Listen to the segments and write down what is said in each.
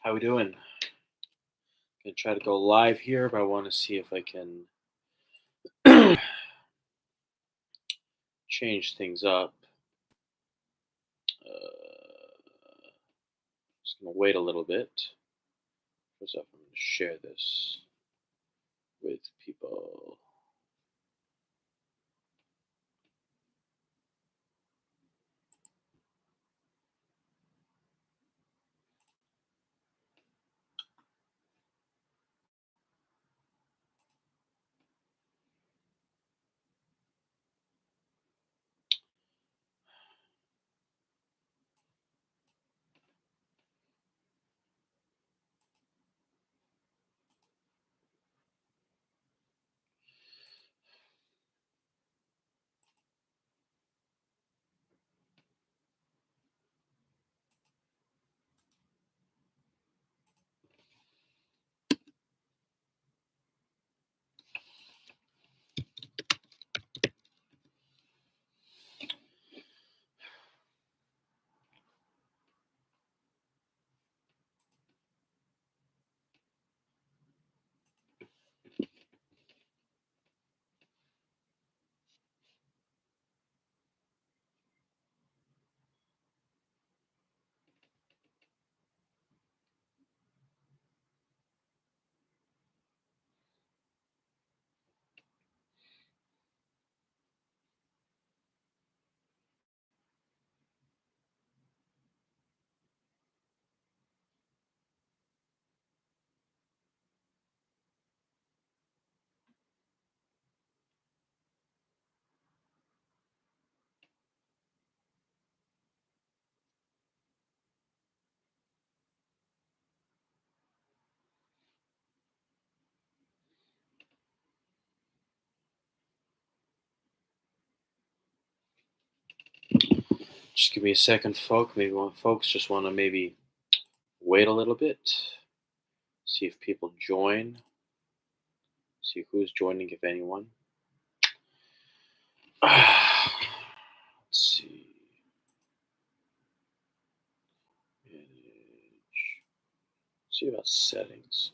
How we doing? Gonna try to go live here, but I want to see if I can change things up. Just gonna wait a little bit. First off, I'm gonna share this with people. Just give me a second, folks just want to maybe wait a little bit, see if people join, see who's joining, if anyone. Let's see. Manage. See about settings.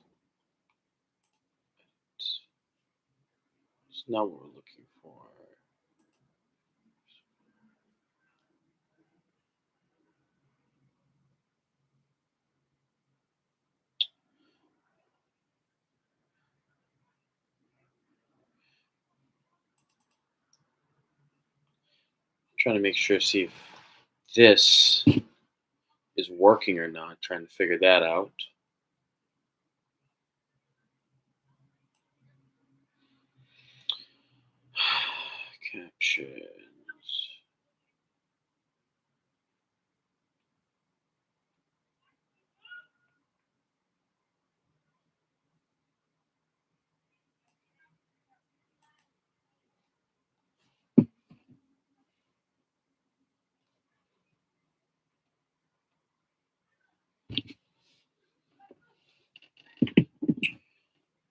It's not what we're looking for. Trying to make sure, see if this is working or not. Trying to figure that out. Captions.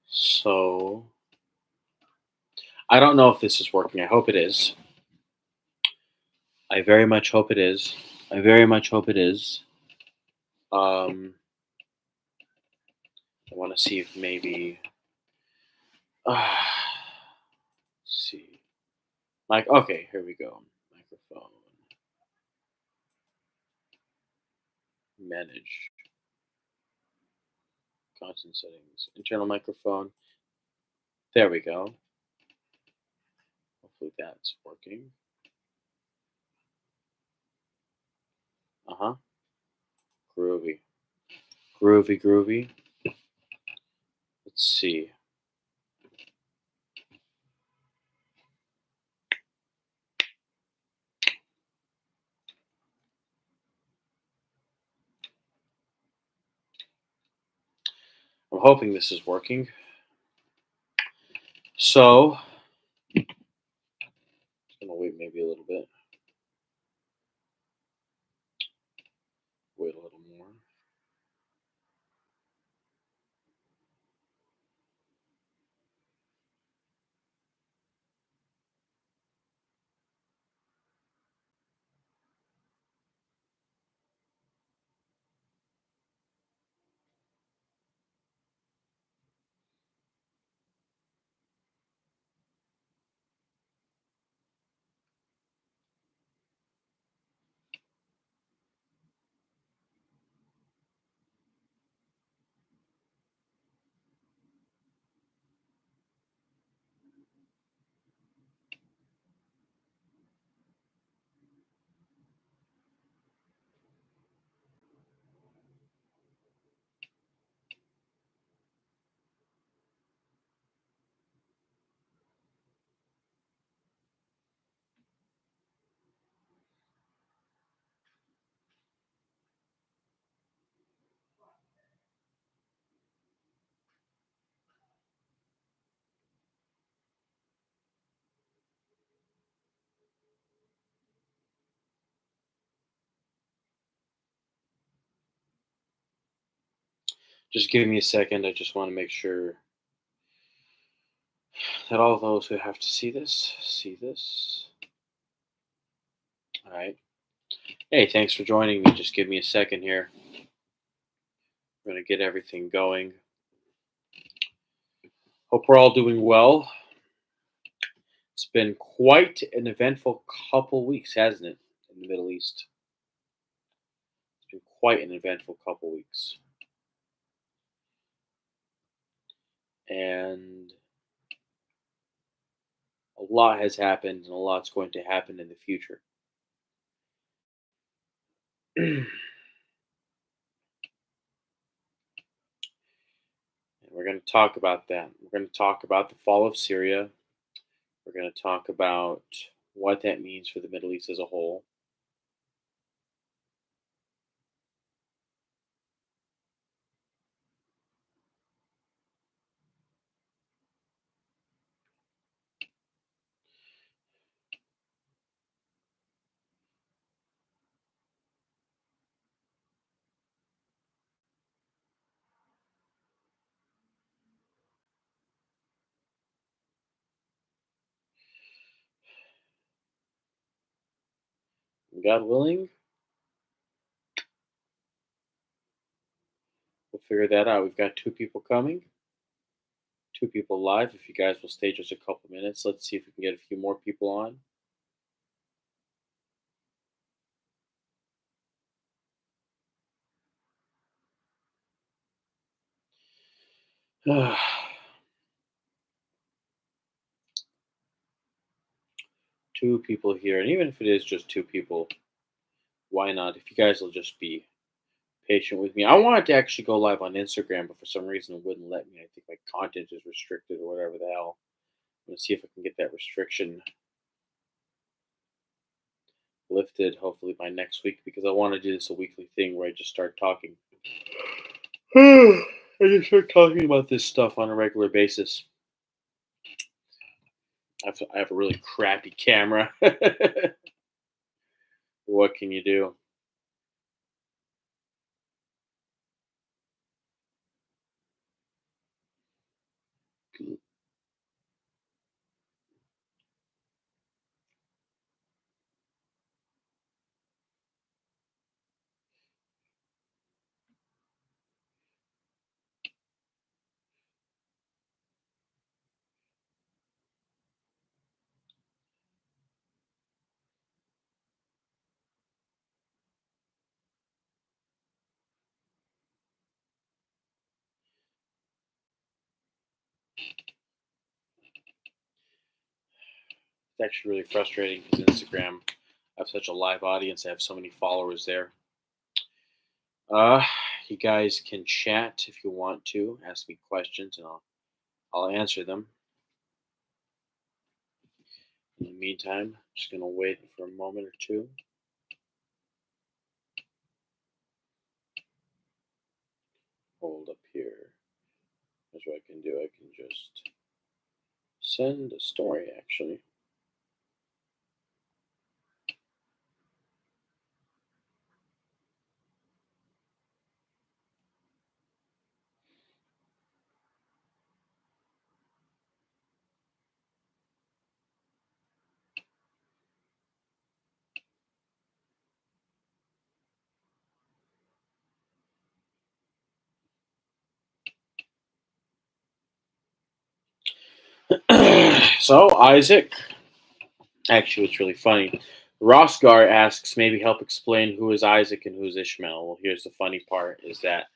So I don't know if this is working. I hope it is. I very much hope it is. I very much hope it is. I want to see if maybe. Let's see. Okay, here we go. Microphone. Manage. Content settings. Internal microphone. There we go. Hopefully that's working. Uh huh. Groovy. Groovy, groovy. Let's see. I'm hoping this is working. So, I'm gonna wait maybe a little bit. Wait a little more. Just give me a second. I just want to make sure that all those who have to see this. All right. Hey, thanks for joining me. Just give me a second here. We're going to get everything going. Hope we're all doing well. It's been quite an eventful couple weeks, hasn't it, in the Middle East? It's been quite an eventful couple weeks. And a lot has happened, and a lot's going to happen in the future. And we're going to talk about that. We're going to talk about the fall of Syria. We're going to talk about what that means for the Middle East as a whole. God willing, we'll figure that out. We've got two people coming, two people live. If you guys will stay just a couple minutes, let's see if we can get a few more people on. Two people here, and even if it is just two people, why not? If you guys will just be patient with me. I wanted to actually go live on Instagram, but for some reason it wouldn't let me. I think my content is restricted or whatever the hell. I'm gonna see if I can get that restriction lifted hopefully by next week because I want to do this a weekly thing where I just start talking. I just start talking about this stuff on a regular basis. I have a really crappy camera. What can you do? It's actually really frustrating because Instagram, I have such a live audience. I have so many followers there. Uh, you guys can chat if you want to. Ask me questions, and I'll answer them. In the meantime, I'm just gonna wait for a moment or two. Hold up here. Here's what I can do. I can just send a story. Actually, so Isaac. Actually, it's really funny. Rosgar asks, maybe help explain who is Isaac and who is Ishmael. Well, here's the funny part: is that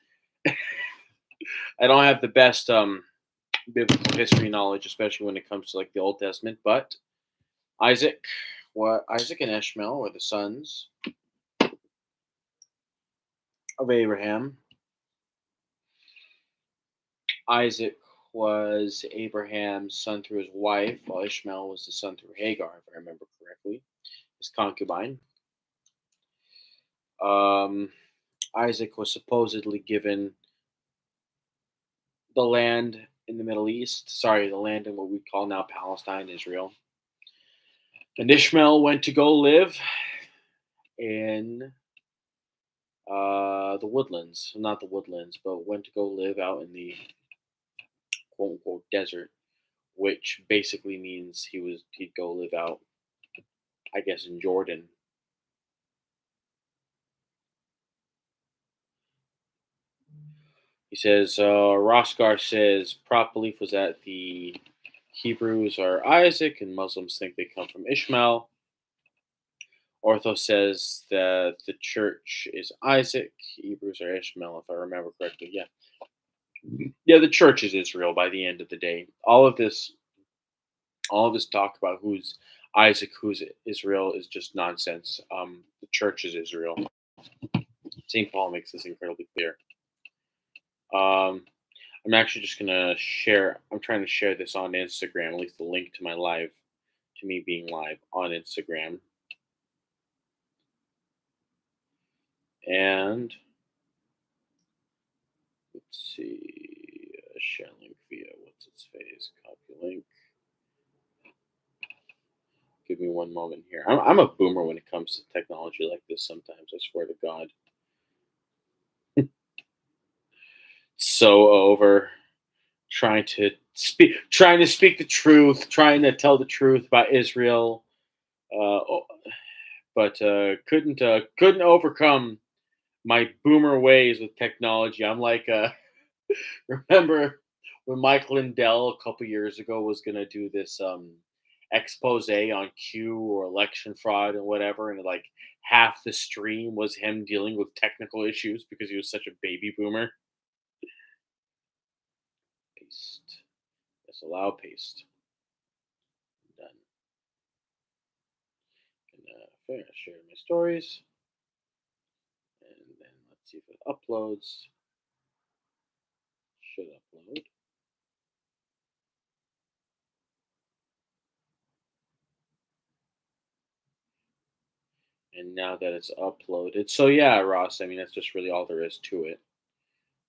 I don't have the best biblical history knowledge, especially when it comes to like the Old Testament. But Isaac, what Isaac and Ishmael were the sons of Abraham. Isaac was Abraham's son through his wife, while Ishmael was the son through Hagar, if I remember correctly, his concubine. Um, Isaac was supposedly given the land in the Middle East, sorry, the land in what we call now Palestine, Israel. And Ishmael went to go live in The woodlands, not the woodlands, but went to go live out in the quote unquote desert, which basically means he'd go live out, I guess, in Jordan. He says Rosgar says prop belief was that the Hebrews are Isaac and Muslims think they come from Ishmael. Ortho says that the church is Isaac, Hebrews are Ishmael, if I remember correctly. Yeah, yeah, the church is Israel. By the end of the day, all of this talk about who's Isaac, who's Israel, is just nonsense. The church is Israel. St. Paul makes this incredibly clear. Um, I'm actually just gonna share. I'm trying to share this on Instagram, at least the link to my live, to me being live on Instagram. And let's see, share link via what's its face, copy link. Give me one moment here. I'm a boomer when it comes to technology like this. Sometimes I swear to God, so over trying to speak the truth, trying to tell the truth about Israel, but couldn't overcome my boomer ways with technology. I'm like, remember when Mike Lindell a couple years ago was gonna do this expose on Q or election fraud and whatever, and like half the stream was him dealing with technical issues because he was such a baby boomer. Paste. Yes, allow paste. Done. And share my stories, and then let's see if it uploads. Should upload. And now that it's uploaded, so yeah, Ross, I mean, that's just really all there is to it.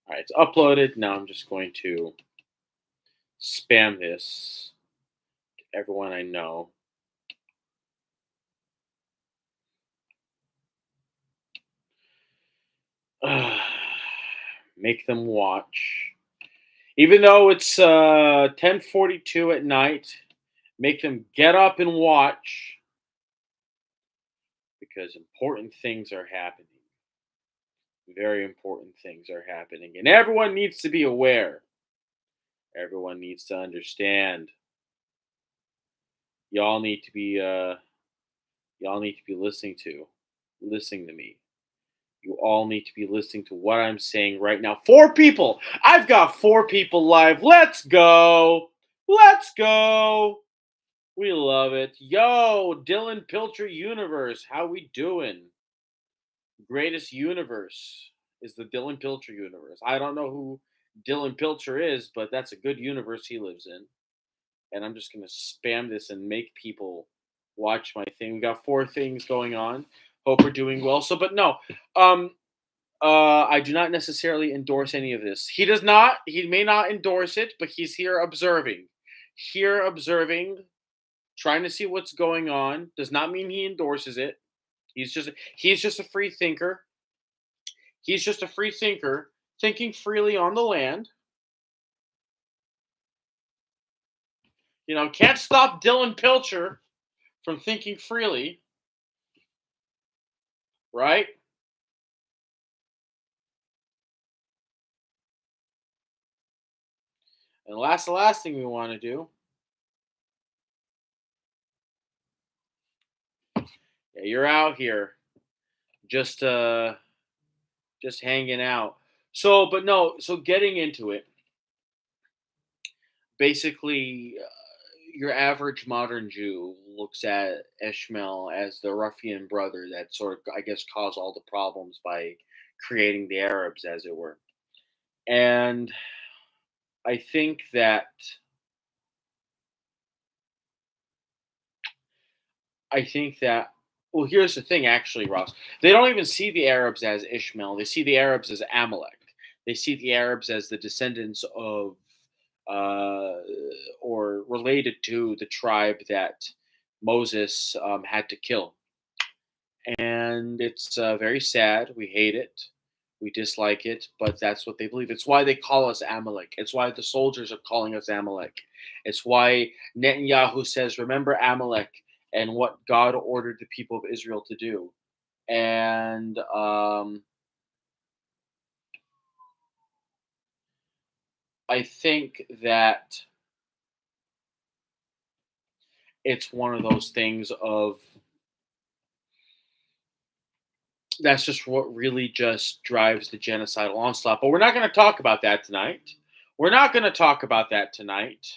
All right, it's uploaded. Now I'm just going to spam this to everyone I know. Make them watch. Even though it's 10:42 at night, make them get up and watch because important things are happening. Very important things are happening, and everyone needs to be aware. Everyone needs to understand. Y'all need to be y'all need to be listening to me. You all need to be listening to what I'm saying right now. Four people. I've got four people live. Let's go. Let's go. We love it. Yo, Dylan Pilcher Universe. How we doing? Greatest universe is the Dylan Pilcher universe. I don't know who Dylan Pilcher is, but that's a good universe he lives in. And I'm just gonna spam this and make people watch my thing. We got four things going on. Hope we're doing well. So, but no, um, I do not necessarily endorse any of this. He does not. He may not endorse it, but he's here observing. Here observing, trying to see what's going on. Does not mean he endorses it. He's just a free thinker. He's just a free thinker, thinking freely on the land. Can't stop Dylan Pilcher from thinking freely, right? And the last thing we want to do, yeah, you're out here just just hanging out. So, but no, so getting into it, basically, your average modern Jew looks at Ishmael as the ruffian brother that sort of, I guess, caused all the problems by creating the Arabs, as it were. And I think that I think that well, here's the thing, actually, Ross. They don't even see the Arabs as Ishmael. They see the Arabs as Amalek. They see the Arabs as the descendants of, uh, or related to the tribe that Moses had to kill. and it's very sad. We hate it. We dislike it, but that's what they believe. It's why they call us Amalek. It's why the soldiers are calling us Amalek. It's why Netanyahu says, "Remember Amalek and what God ordered the people of Israel to do." And I think that it's one of those things of that's just what really just drives the genocidal onslaught. But we're not going to talk about that tonight. We're not going to talk about that tonight.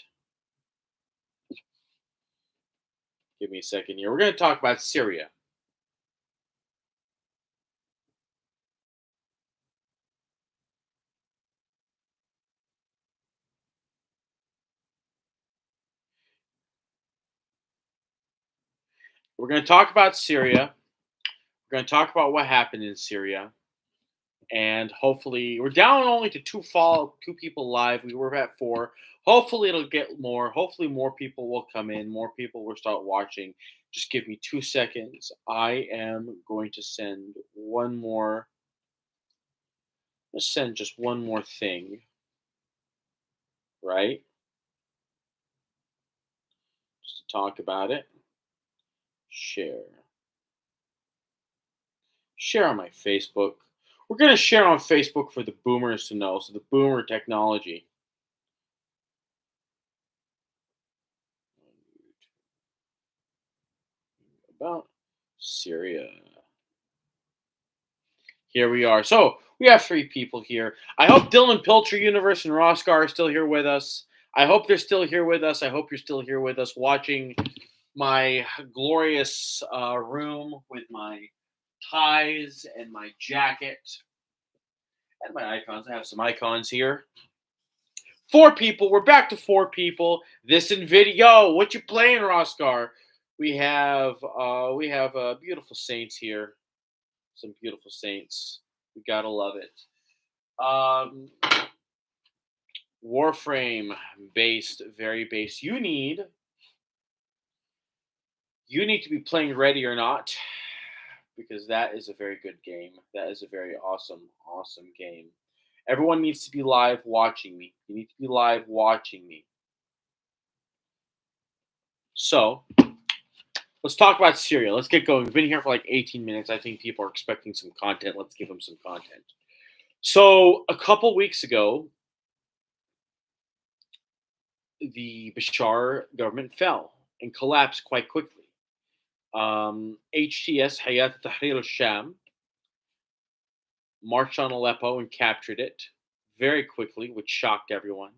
Give me a second here. We're going to talk about Syria. We're going to talk about Syria. We're going to talk about what happened in Syria. And hopefully, we're down only to two people live. We were at four. Hopefully, it'll get more. Hopefully, more people will come in. More people will start watching. Just give me 2 seconds. I am going to send one more. Let's send just one more thing, right? Just to talk about it. Share. Share on my Facebook. We're going to share on Facebook for the boomers to know. So, the boomer technology. About Syria. Here we are. So we have three people here. I hope Dylan Pilcher Universe and Roscar are still here with us. I hope they're still here with us. I hope you're still here with us watching my glorious room with my ties and my jacket and my icons. I have some icons here. Four people. We're back to four people. This in video. What you playing, Roscar? We have beautiful saints here. Some beautiful saints. We gotta love it. Um, Warframe based, very based. You need to be playing Ready or Not because that is a very good game. That is a very awesome game. Everyone needs to be live watching me. You need to be live watching me. So let's talk about Syria. Let's get going. We've been here for like 18 minutes. I think people are expecting some content. Let's give them some content. So a couple weeks ago, the Bashar government fell and collapsed quite quickly. HTS Hayat Tahrir al-Sham marched on Aleppo and captured it very quickly, which shocked everyone.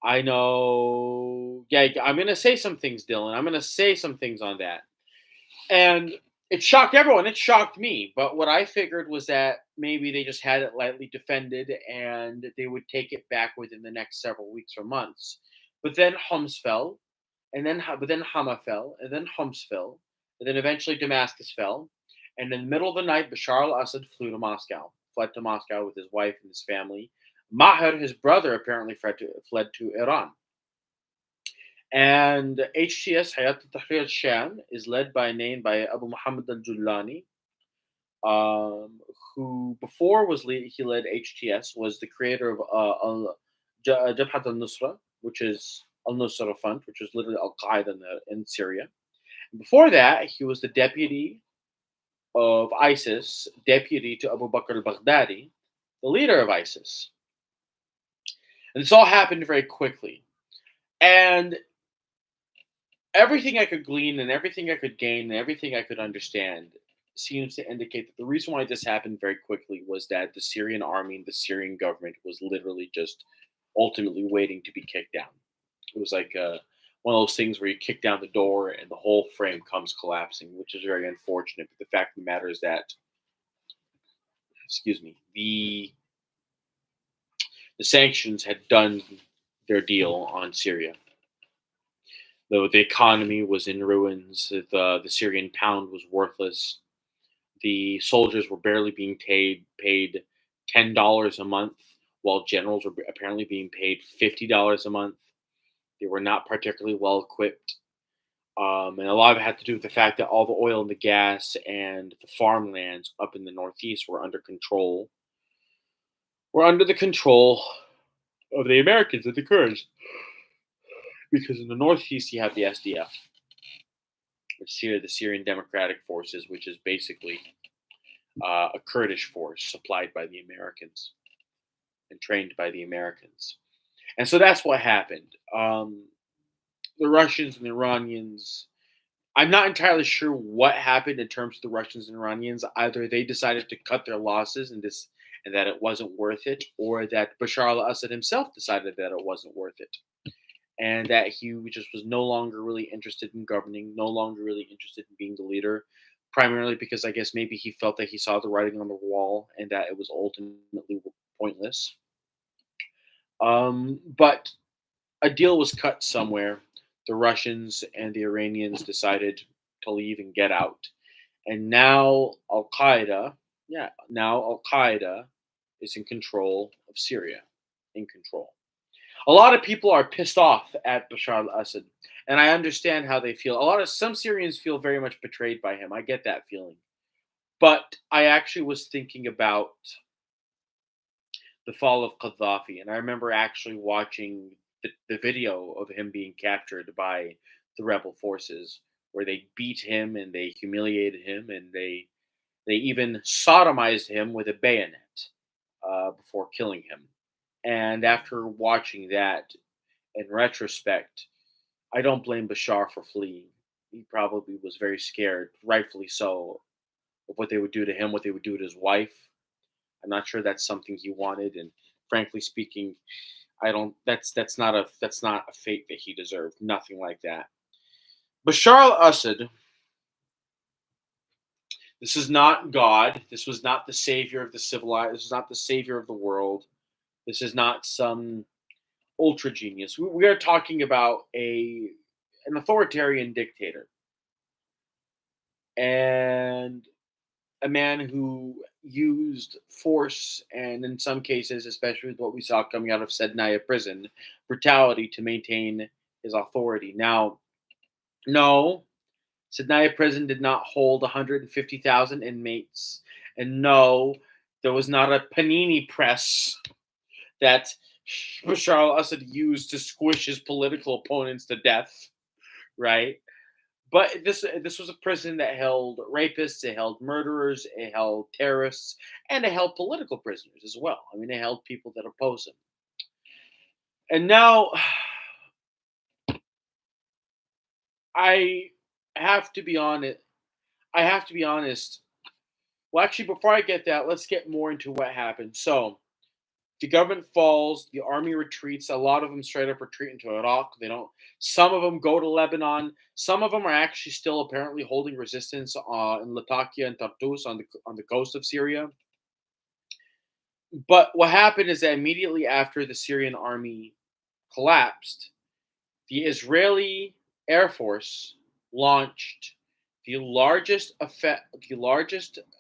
I know. Yeah, I'm going to say some things, Dylan. I'm going to say some things on that. And it shocked everyone. It shocked me. But what I figured was that maybe they just had it lightly defended and they would take it back within the next several weeks or months. But then Homs fell, but then Hama fell, and then Homs fell, and then eventually Damascus fell. And in the middle of the night, Bashar al-Assad fled to Moscow with his wife and his family. Maher, his brother, apparently fled to Iran. And HTS Hayat Tahrir al-Sham is led by a name by Abu Muhammad al-Julani, who before he led HTS, was the creator of Jabhat al-Nusra, which is al-Nusra Front, which was literally Al-Qaeda in Syria. And before that, he was the deputy of ISIS, deputy to Abu Bakr al-Baghdadi, the leader of ISIS. And this all happened very quickly. And everything I could glean and everything I could gain and everything I could understand seems to indicate that the reason why this happened very quickly was that the Syrian army and the Syrian government was literally just ultimately waiting to be kicked down. It was like one of those things where you kick down the door and the whole frame comes collapsing, which is very unfortunate. But the fact of the matter is that, excuse me, the sanctions had done their deal on Syria. Though the economy was in ruins, the Syrian pound was worthless. The soldiers were barely being paid $10 a month, while generals were apparently being paid $50 a month. They were not particularly well equipped. And a lot of it had to do with the fact that all the oil and the gas and the farmlands up in the Northeast were under the control of the Americans and the Kurds. Because in the Northeast you have the SDF, which is the Syrian Democratic Forces, which is basically a Kurdish force supplied by the Americans and trained by the Americans. And so that's what happened. The Russians and the Iranians. I'm not entirely sure what happened in terms of the Russians and Iranians. Either they decided to cut their losses and that it wasn't worth it, or that Bashar al-Assad himself decided that it wasn't worth it, and that he just was no longer really interested in governing, no longer really interested in being the leader, primarily because I guess maybe he felt that he saw the writing on the wall and that it was ultimately pointless. But a deal was cut somewhere. The Russians and the Iranians decided to leave and get out. And now Al Qaeda is in control of Syria, in control. A lot of people are pissed off at Bashar al-Assad, and I understand how they feel. Some Syrians feel very much betrayed by him. I get that feeling. But I actually was thinking about the fall of Gaddafi, and I remember actually watching the video of him being captured by the rebel forces, where they beat him and they humiliated him and they even sodomized him with a bayonet before killing him. And after watching that, in retrospect, I don't blame Bashar for fleeing. He probably was very scared, rightfully so, of what they would do to him, what they would do to his wife. I'm not sure that's something he wanted, and frankly speaking, I don't. That's not a fate that he deserved. Nothing like that. Bashar al-Assad. This is not God. This was not the savior of the civilized. This is not the savior of the world. This is not some ultra genius. We are talking about an authoritarian dictator and a man who used force and, in some cases, especially with what we saw coming out of Sednaya prison, brutality to maintain his authority. Now, no, Sednaya prison did not hold 150,000 inmates, and no, there was not a panini press that Bashar al-Assad used to squish his political opponents to death, right? But this was a prison that held rapists, it held murderers, it held terrorists, and it held political prisoners as well. I mean, it held people that oppose him. And now, I have to be honest. I have to be honest. Well, actually, before I get that, let's get more into what happened. So, the government falls, the army retreats. A lot of them straight up retreat into Iraq. They don't. Some of them go to Lebanon. Some of them are actually still apparently holding resistance in Latakia and Tartus on the coast of Syria. But what happened is that immediately after the Syrian army collapsed, the Israeli Air Force launched the largest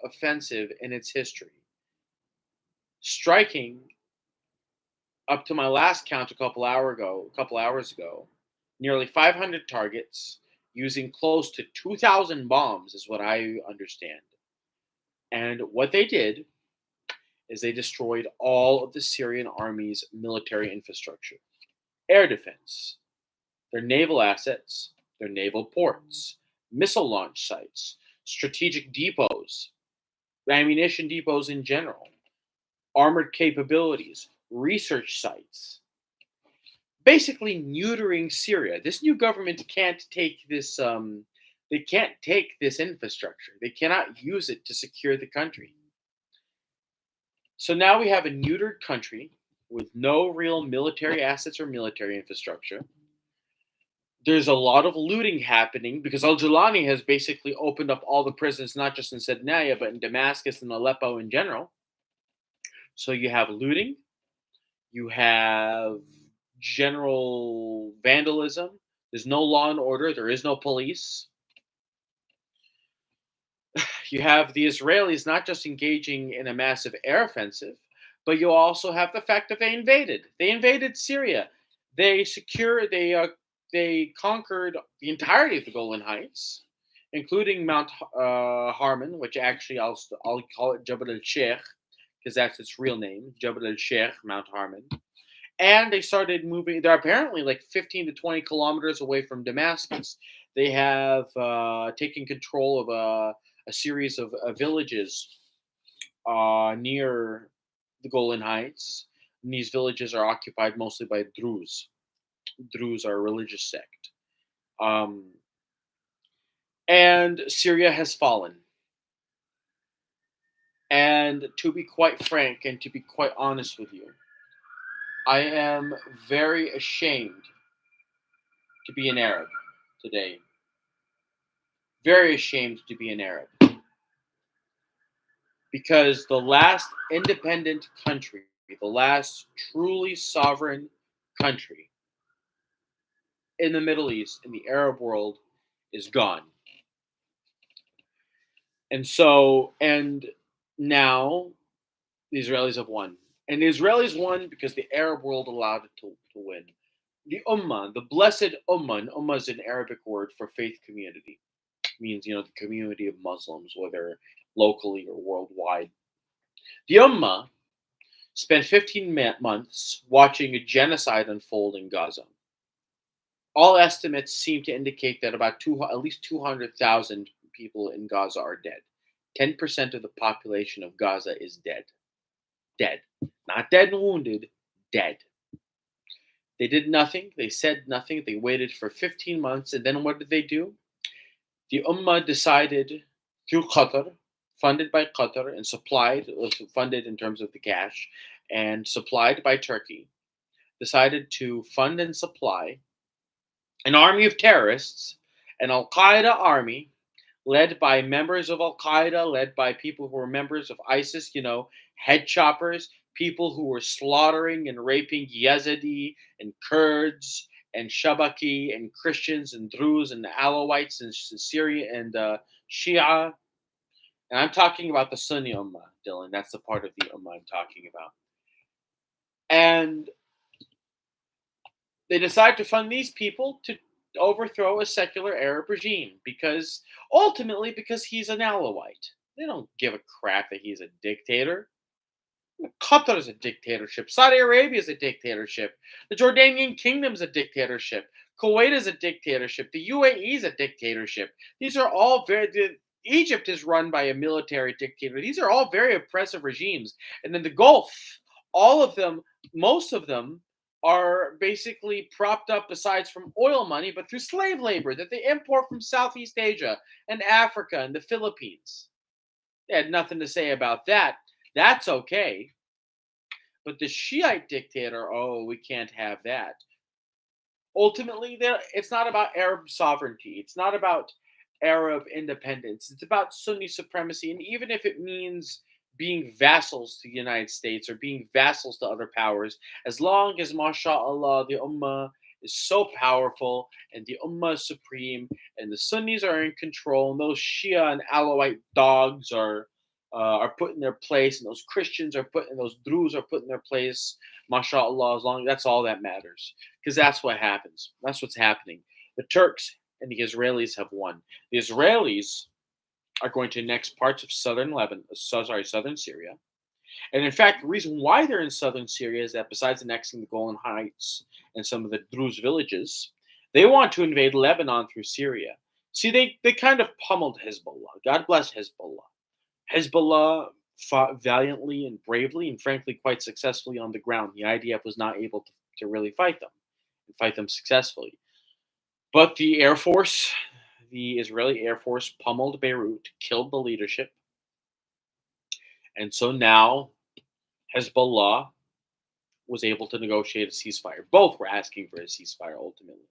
offensive in its history, striking up to my last count a couple hours ago, nearly 500 targets using close to 2,000 bombs, is what I understand. And what they did is they destroyed all of the Syrian army's military infrastructure, air defense, their naval assets, their naval ports, missile launch sites, strategic depots, ammunition depots in general, armored capabilities, research sites. Basically neutering Syria. This new government can't take this. They can't take this infrastructure. They cannot use it to secure the country. So now we have a neutered country with no real military assets or military infrastructure. There's a lot of looting happening because Al Julani has basically opened up all the prisons, not just in Sednaya, but in Damascus and Aleppo in general. So you have looting, you have general vandalism. There's no law and order. There is no police. You have the Israelis not just engaging in a massive air offensive, but you also have the fact that they invaded. They invaded Syria. They they conquered the entirety of the Golan Heights, including Mount Harmon, which actually I'll call it Jabal al Sheikh because that's its real name, Jabal al Sheikh, Mount Harmon. And they started moving. They're apparently like 15 to 20 kilometers away from Damascus. They have taken control of a series of villages near the Golan Heights. And these villages are occupied mostly by Druze. Druze are a religious sect. Um, and Syria has fallen. And to be quite frank and to be quite honest with you, I am very ashamed to be an Arab today. Very ashamed to be an Arab. Because the last independent country, the last truly sovereign country in the Middle East, in the Arab world, is gone. And now the Israelis have won. And the Israelis won because the Arab world allowed it to win. The Ummah, the blessed Ummah, and Ummah is an Arabic word for faith community. It means, the community of Muslims, whether locally or worldwide. The Ummah spent 15 months watching a genocide unfold in Gaza. All estimates seem to indicate that at least 200,000 people in Gaza are dead. 10% of the population of Gaza is dead. Dead. Not dead and wounded, dead. They did nothing. They said nothing. They waited for 15 months. And then what did they do? The Ummah decided through Qatar, funded by Qatar and funded in terms of the cash, and supplied by Turkey, decided to fund and supply an army of terrorists, an Al Qaeda army, led by members of Al Qaeda, led by people who were members of ISIS, head choppers, people who were slaughtering and raping Yazidi and Kurds and Shabaki and Christians and Druze and the Alawites and Syria and Shia. And I'm talking about the Sunni Ummah, Dylan. That's the part of the Ummah I'm talking about. And they decide to fund these people to overthrow a secular Arab regime because he's an Alawite. They don't give a crap that he's a dictator. Qatar is a dictatorship. Saudi Arabia is a dictatorship. The Jordanian Kingdom is a dictatorship. Kuwait is a dictatorship. The UAE is a dictatorship. These are all Egypt is run by a military dictator. These are all very oppressive regimes. And then the Gulf, all of them, most of them, are basically propped up besides from oil money, but through slave labor that they import from Southeast Asia and Africa and the Philippines. They had nothing to say about that. That's okay. But the Shiite dictator, we can't have that. Ultimately, it's not about Arab sovereignty. It's not about Arab independence. It's about Sunni supremacy. And even if it means being vassals to the United States or being vassals to other powers, as long as, mashallah, the Ummah is so powerful and the Ummah is supreme and the Sunnis are in control and those Shia and Alawite dogs are put in their place and those Christians those Druze are put in their place, mashallah, as long that's all that matters. Because that's what happens. That's what's happening. The Turks and the Israelis have won. The Israelis are going to annex parts of southern Syria. And in fact, the reason why they're in southern Syria is that besides annexing the Golan Heights and some of the Druze villages, they want to invade Lebanon through Syria. See, they kind of pummeled Hezbollah. God bless Hezbollah. Hezbollah fought valiantly and bravely and frankly quite successfully on the ground. The IDF was not able to really fight them successfully. But the Air Force, the Israeli Air Force pummeled Beirut, killed the leadership. And so now Hezbollah was able to negotiate a ceasefire. Both were asking for a ceasefire ultimately.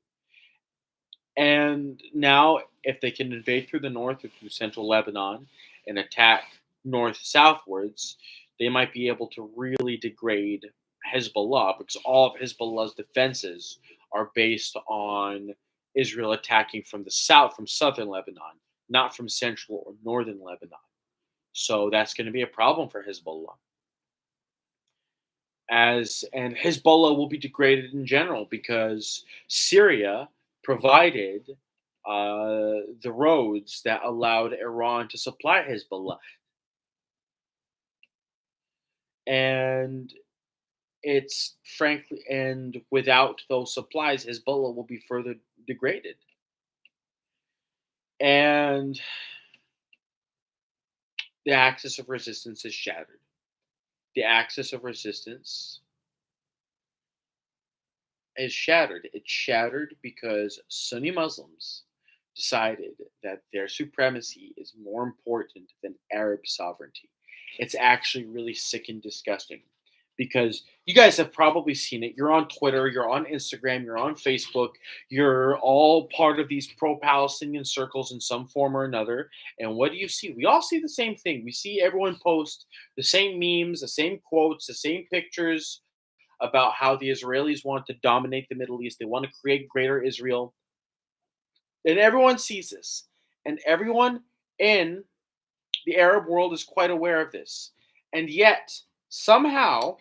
And now, if they can invade through the north or through central Lebanon and attack north-southwards, they might be able to really degrade Hezbollah because all of Hezbollah's defenses are based on Israel attacking from the south, from southern Lebanon, not from central or northern Lebanon. So that's going to be a problem for Hezbollah. And Hezbollah will be degraded in general because Syria provided the roads that allowed Iran to supply Hezbollah. And it's frankly, and without those supplies, Hezbollah will be further degraded. And the axis of resistance is shattered. The axis of resistance is shattered. It's shattered because Sunni Muslims decided that their supremacy is more important than Arab sovereignty. It's actually really sick and disgusting because you guys have probably seen it. You're on Twitter, you're on Instagram, you're on Facebook, you're all part of these pro Palestinian circles in some form or another. And what do you see? We all see the same thing. We see everyone post the same memes, the same quotes, the same pictures about how the Israelis want to dominate the Middle East. They want to create greater Israel. And everyone sees this. And everyone in the Arab world is quite aware of this. And yet, somehow,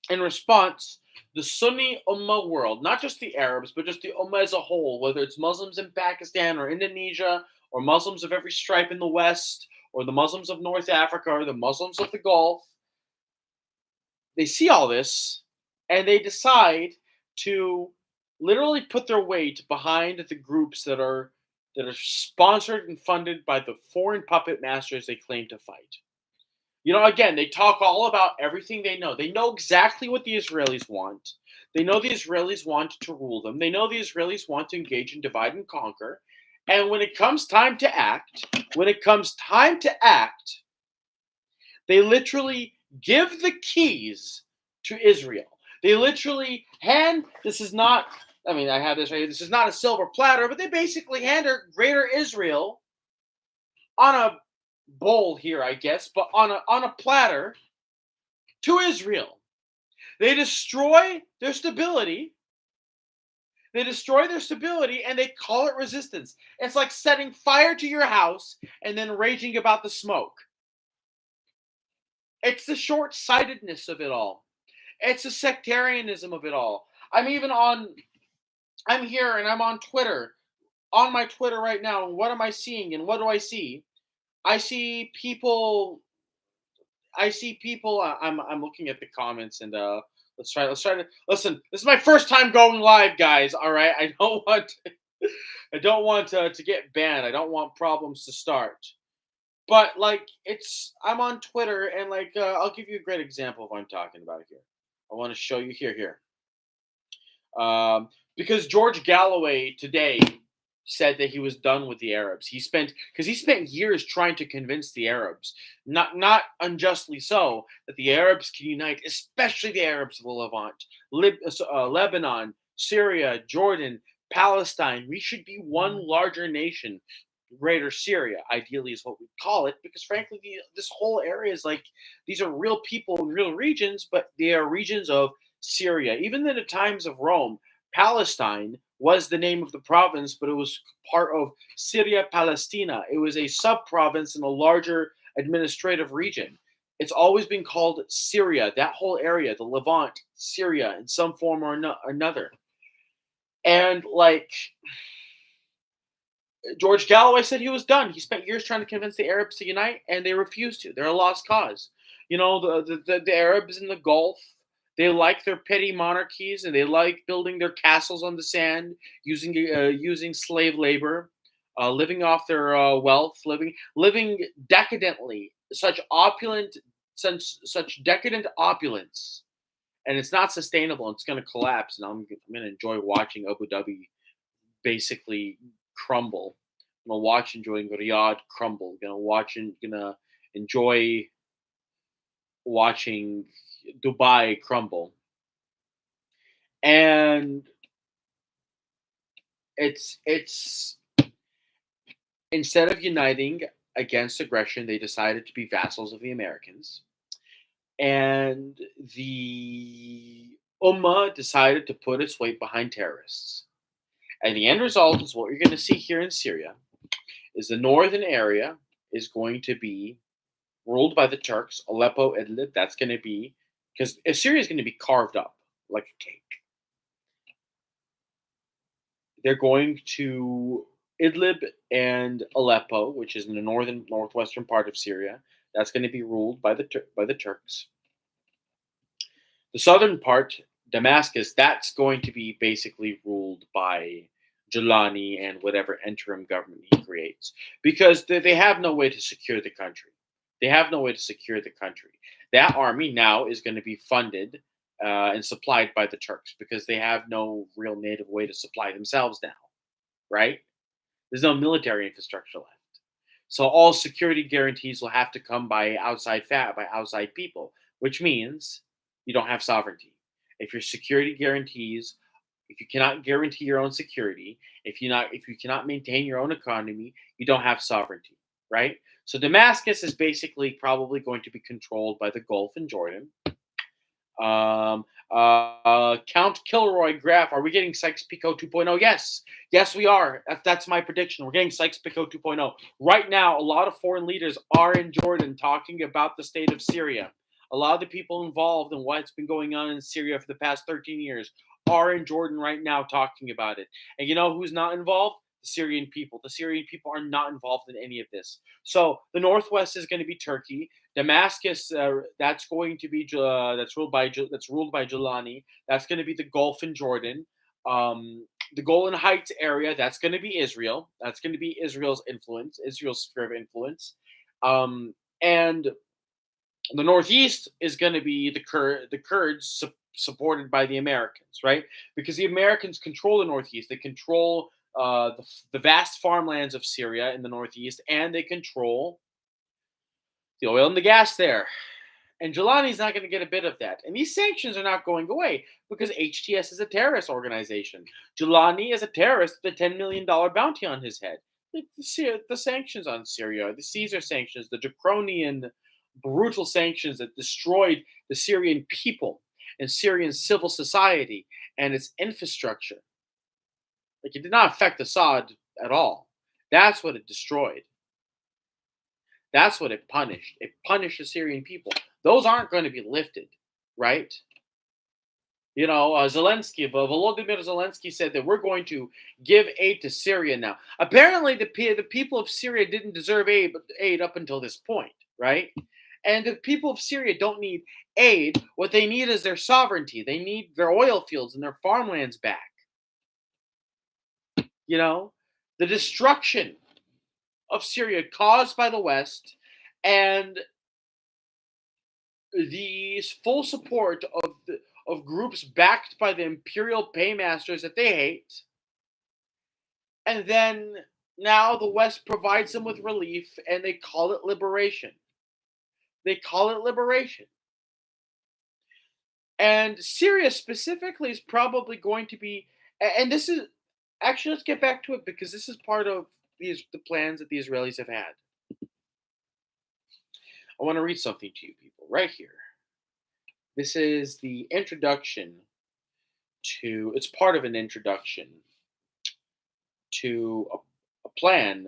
in response, the Sunni Ummah world, not just the Arabs, but just the Ummah as a whole, whether it's Muslims in Pakistan or Indonesia, or Muslims of every stripe in the West, or the Muslims of North Africa, or the Muslims of the Gulf, they see all this and they decide to literally put their weight behind the groups that are sponsored and funded by the foreign puppet masters they claim to fight. Again, they talk all about everything they know. They know exactly what the Israelis want. They know the Israelis want to rule them. They know the Israelis want to engage in divide and conquer. And when it comes time to act, they literally give the keys to Israel. They literally this is not, I have this right here. This is not a silver platter, but they basically hand her greater Israel on a bowl here, I guess, but on a platter to Israel. They destroy their stability. And they call it resistance. It's like setting fire to your house and then raging about the smoke. It's the short-sightedness of it all. It's the sectarianism of it all. I'm here and I'm on Twitter, on my Twitter right now. And what am I seeing? And what do I see? I see people. I'm looking at the comments and let's try to listen. This is my first time going live, guys. All right, I don't want to get banned. I don't want problems to start. But I'm on Twitter and I'll give you a great example of what I'm talking about here. I want to show you here. Because George Galloway today said that he was done with the Arabs. He spent years trying to convince the Arabs, not unjustly so, that the Arabs can unite, especially the Arabs of the Levant, Lebanon, Syria, Jordan, Palestine. We should be one larger nation. Greater Syria, ideally, is what we call it, because frankly, this whole area is these are real people in real regions, but they are regions of Syria. Even in the times of Rome, Palestine was the name of the province, but it was part of Syria Palestina. It was a sub-province in a larger administrative region. It's always been called Syria, that whole area, the Levant, Syria, in some form or another. And George Galloway said he was done. He spent years trying to convince the Arabs to unite, and they refused to. They're a lost cause. The Arabs in the Gulf, they like their petty monarchies, and they like building their castles on the sand, using slave labor, living off their wealth, living decadently, such decadent opulence, and it's not sustainable. It's going to collapse, and I'm going to enjoy watching Abu Dhabi basically crumble. I'm gonna enjoying Riyadh crumble. Gonna enjoy watching Dubai crumble. And it's instead of uniting against aggression, they decided to be vassals of the Americans. And the Ummah decided to put its weight behind terrorists. And the end result is what you're going to see here in Syria, is the northern area is going to be ruled by the Turks, Aleppo, Idlib. That's going to be, because Syria is going to be carved up like a cake. They're going to Idlib and Aleppo, which is in the northwestern part of Syria. That's going to be ruled by the Turks. The southern part, Damascus, that's going to be basically ruled by Jelani and whatever interim government he creates, because they have no way to secure the country. They have no way to secure the country. That army now is going to be funded and supplied by the Turks because they have no real native way to supply themselves now, right? There's no military infrastructure left. So all security guarantees will have to come by outside people, which means you don't have sovereignty. If your security guarantees, if you cannot guarantee your own security, if you cannot maintain your own economy, you don't have sovereignty, right? So Damascus is basically probably going to be controlled by the Gulf and Jordan. Count Kilroy Graph, are we getting Sykes-Picot 2.0? Yes. Yes, we are. That's my prediction. We're getting Sykes-Picot 2.0. Right now, a lot of foreign leaders are in Jordan talking about the state of Syria. A lot of the people involved in what's been going on in Syria for the past 13 years are in Jordan right now talking about it. And you know who's not involved? The Syrian people. The Syrian people are not involved in any of this. So the Northwest is going to be Turkey. Damascus, that's going to be that's ruled by Jelani. That's going to be the Gulf and Jordan. The Golan Heights area, that's going to be Israel. That's going to be Israel's influence, Israel's sphere of influence. And the Northeast is going to be the Kurds supported by the Americans, right? Because the Americans control the Northeast. They control the vast farmlands of Syria in the Northeast, and they control the oil and the gas there. And Jelani's not going to get a bit of that. And these sanctions are not going away because HTS is a terrorist organization. Jelani is a terrorist with a $10 million bounty on his head. The sanctions on Syria, the Caesar sanctions, the draconian, brutal sanctions that destroyed the Syrian people and Syrian civil society and its infrastructure. Like, it did not affect Assad at all. That's what it destroyed. That's what it punished. It punished the Syrian people. Those aren't going to be lifted, right? You know, Volodymyr Zelensky said that we're going to give aid to Syria now. Apparently, the people of Syria didn't deserve aid up until this point, right? And the people of Syria don't need aid. What they need is their sovereignty. They need their oil fields and their farmlands back. You know, the destruction of Syria caused by the West and the full support of groups backed by the imperial paymasters that they hate. And then now the West provides them with relief and they call it liberation. They call it liberation. And Syria specifically is probably going to be, and this is, actually, let's get back to it because this is part of the plans that the Israelis have had. I want to read something to you people right here. This is the introduction to, it's part of an introduction to a plan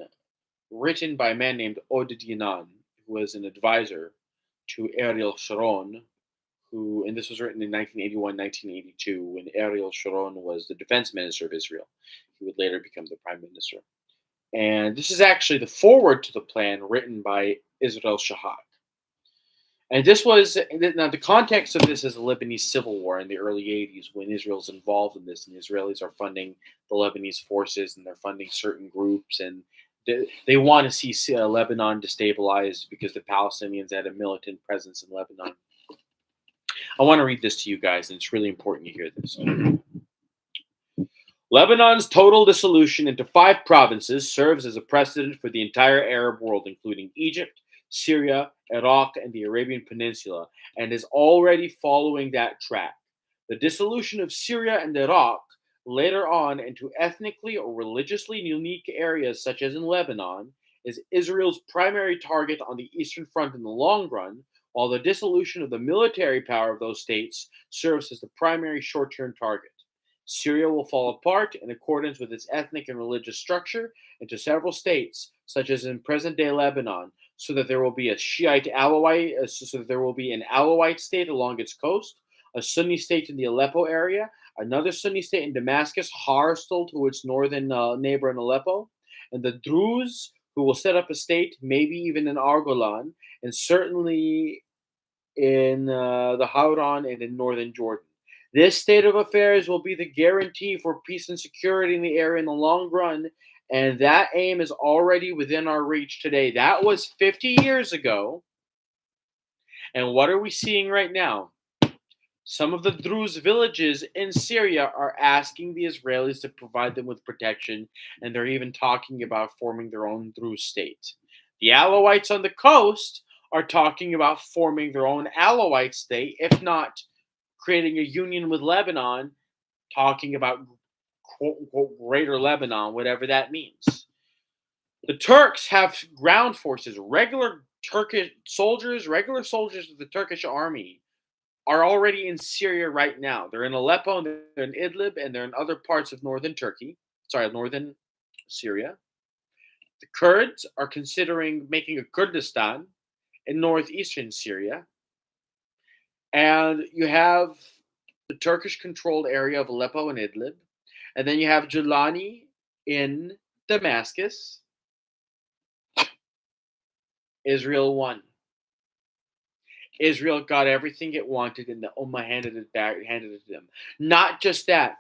written by a man named Oded Yinan, who was an advisor to Ariel Sharon, and this was written in 1981, 1982, when Ariel Sharon was the defense minister of Israel. He would later become the prime minister. And this is actually the foreword to the plan written by Israel Shahak. And this was, now the context of this is the Lebanese civil war in the early 80s when Israel's involved in this, and the Israelis are funding the Lebanese forces and they're funding certain groups, and they want to see Lebanon destabilized because the Palestinians had a militant presence in Lebanon. I want to read this to you guys, and it's really important you hear this. Lebanon's total dissolution into 5 provinces serves as a precedent for the entire Arab world, including Egypt, Syria, Iraq, and the Arabian Peninsula, and is already following that track. The dissolution of Syria and Iraq later on into ethnically or religiously unique areas such as in Lebanon is Israel's primary target on the Eastern Front in the long run, while the dissolution of the military power of those states serves as the primary short-term target. Syria will fall apart in accordance with its ethnic and religious structure into several states, such as in present-day Lebanon, so that there will be an Alawite state along its coast, a Sunni state in the Aleppo area, another Sunni state in Damascus, hostile to its northern neighbor in Aleppo, and the Druze, who will set up a state, maybe even in Argolan, and certainly in the Hauran and in northern Jordan. This state of affairs will be the guarantee for peace and security in the area in the long run, and that aim is already within our reach today. That was 50 years ago, and what are we seeing right now? Some of the Druze villages in Syria are asking the Israelis to provide them with protection, and they're even talking about forming their own Druze state. The Alawites on the coast are talking about forming their own Alawite state, if not creating a union with Lebanon, talking about quote unquote greater Lebanon, whatever that means. The Turks have ground forces, regular soldiers of the Turkish army are already in Syria right now. They're in Aleppo, and they're in Idlib, and they're in other parts of northern Turkey. Sorry, northern Syria. The Kurds are considering making a Kurdistan in northeastern Syria. And you have the Turkish controlled area of Aleppo and Idlib. And then you have Julani in Damascus. Israel won. Israel got everything it wanted, and the Ummah handed it to them. Not just that.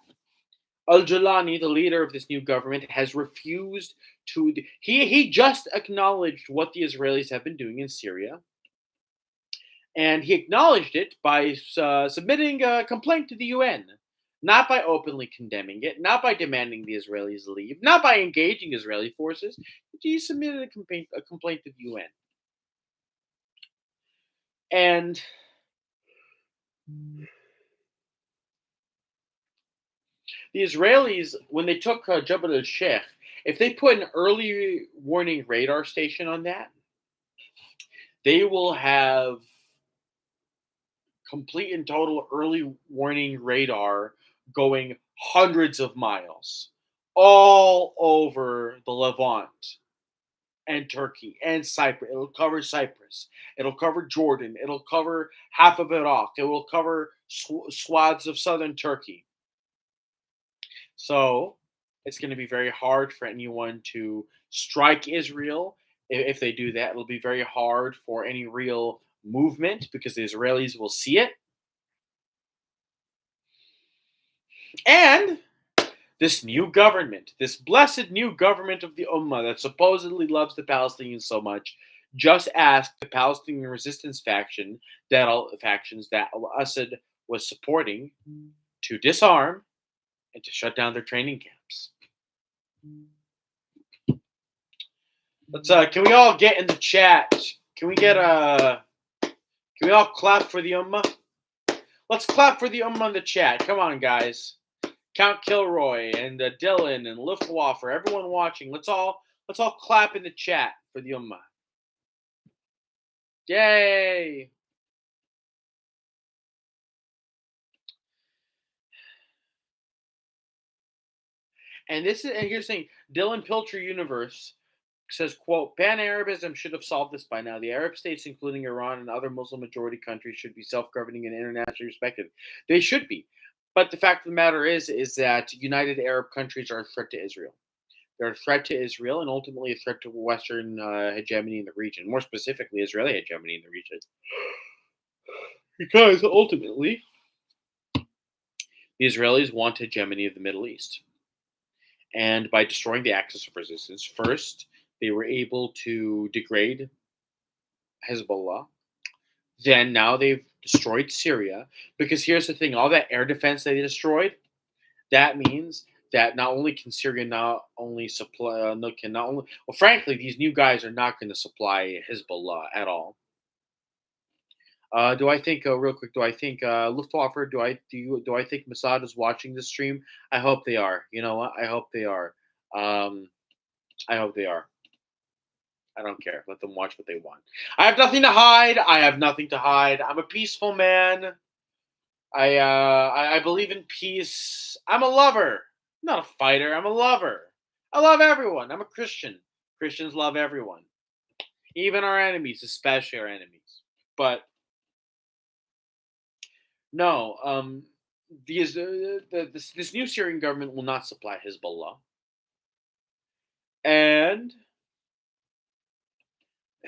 Al-Julani, the leader of this new government, has refused to. He just acknowledged what the Israelis have been doing in Syria, and he acknowledged it by submitting a complaint to the UN, not by openly condemning it, not by demanding the Israelis leave, not by engaging Israeli forces. He submitted a complaint to the UN. And the Israelis, when they took Jabal al-Sheikh, if they put an early warning radar station on that, they will have complete and total early warning radar going hundreds of miles all over the Levant and Turkey and Cyprus. It'll cover Cyprus. It'll cover Jordan. It'll cover half of Iraq. It will cover swaths of southern Turkey. So it's going to be very hard for anyone to strike Israel. If they do that, it'll be very hard for any real movement because the Israelis will see it. And this new government, this blessed new government of the Ummah that supposedly loves the Palestinians so much, just asked the Palestinian resistance factions that al-Assad was supporting to disarm and to shut down their training camps. Let's can we all get in the chat? Can we all clap for the Ummah? Let's clap for the Ummah in the chat. Come on, guys. Count Kilroy and Dylan and Luftwaffe, everyone watching. Let's all clap in the chat for the Ummah. Yay! And here's the thing. Dylan Pilcher Universe says, quote, Pan-Arabism should have solved this by now. The Arab states, including Iran and other Muslim-majority countries, should be self-governing and internationally respected. They should be. But the fact of the matter is that United Arab countries are a threat to Israel. They're a threat to Israel and ultimately a threat to Western hegemony in the region. More specifically, Israeli hegemony in the region. Because ultimately, the Israelis want hegemony of the Middle East. And by destroying the axis of resistance, first, they were able to degrade Hezbollah. Then now they've destroyed Syria. Because here's the thing, all that air defense they destroyed, that means that not only can Syria frankly, these new guys are not going to supply Hezbollah at all. Do I think real quick? Do I think Luftwaffe? Do I think Mossad is watching this stream? I hope they are. You know what? I hope they are. I hope they are. I don't care. Let them watch what they want. I have nothing to hide. I'm a peaceful man. I believe in peace. I'm a lover, not a fighter. I'm a lover. I love everyone. I'm a Christian. Christians love everyone, even our enemies, especially our enemies. But no, this new Syrian government will not supply Hezbollah, and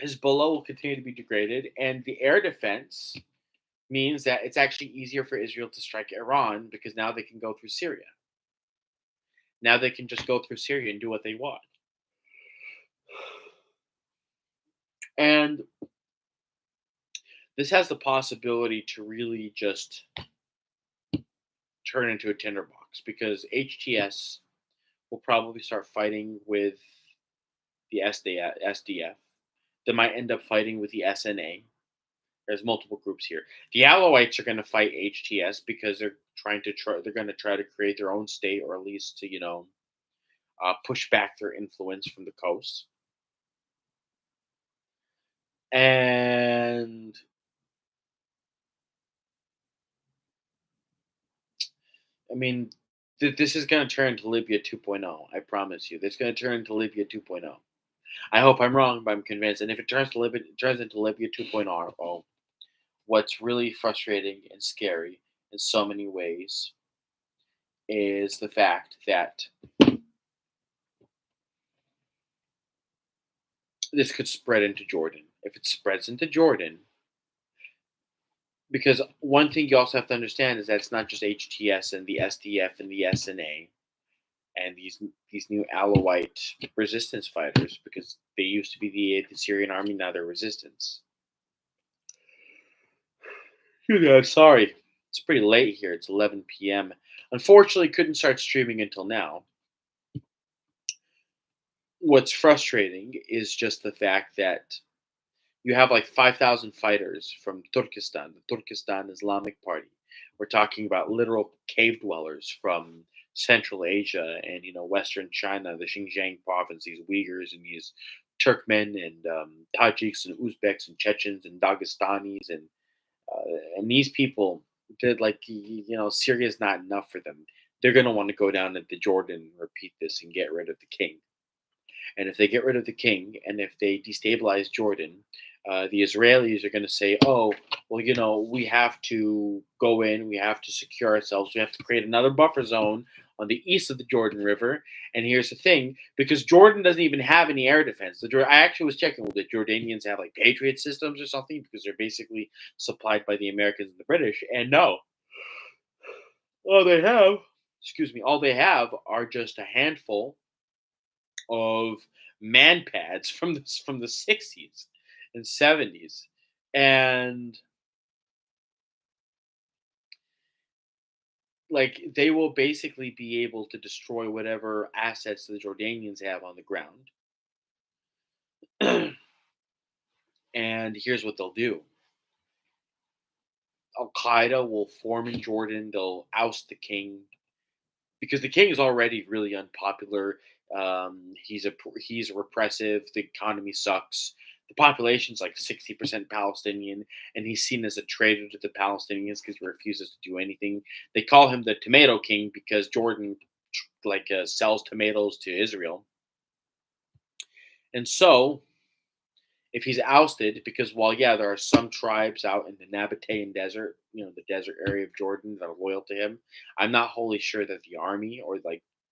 Hezbollah will continue to be degraded, and the air defense means that it's actually easier for Israel to strike Iran because now they can go through Syria. Now they can just go through Syria and do what they want. And this has the possibility to really just turn into a tinderbox because HTS will probably start fighting with the SDF. They might end up fighting with the SNA. There's multiple groups here. The Alawites are going to fight HTS because they're going to try to create their own state, or at least to push back their influence from the coast. And I mean, this is going to turn into Libya 2.0. I promise you, this is going to turn into Libya 2.0. I hope I'm wrong, but I'm convinced. And if it turns into Libya 2.0, what's really frustrating and scary in so many ways is the fact that this could spread into Jordan. If it spreads into Jordan, because one thing you also have to understand is that it's not just HTS and the SDF and the SNA and these new Alawite resistance fighters, because they used to be the Syrian army, now they're resistance. Yeah, sorry, it's pretty late here. It's 11 p.m. Unfortunately, couldn't start streaming until now. What's frustrating is just the fact that you have like 5,000 fighters from Turkestan, the Turkestan Islamic Party. We're talking about literal cave dwellers from Central Asia and Western China, the Xinjiang province, these Uyghurs and these Turkmen and Tajiks and Uzbeks and Chechens and Dagestanis and these people did Syria is not enough for them. They're going to want to go down into Jordan, repeat this, and get rid of the king. And if they get rid of the king and if they destabilize Jordan, the Israelis are going to say, oh, well, we have to go in, we have to secure ourselves, we have to create another buffer zone on the east of the Jordan River. And here's the thing, because Jordan doesn't even have any air defense. I actually was checking, will the Jordanians have like Patriot systems or something? Because they're basically supplied by the Americans and the British. And no, all they have, excuse me, all they have are just a handful of man pads from the 60s and 70s, and like they will basically be able to destroy whatever assets the Jordanians have on the ground. And here's what they'll do: Al Qaeda will form in Jordan. They'll oust the king because the king is already really unpopular. He's repressive. The economy sucks. The population's like 60% Palestinian, and he's seen as a traitor to the Palestinians because he refuses to do anything. They call him the Tomato King because Jordan sells tomatoes to Israel, and so if he's ousted, because while yeah, there are some tribes out in the Nabatean desert, the desert area of Jordan that are loyal to him. I'm not wholly sure that the army or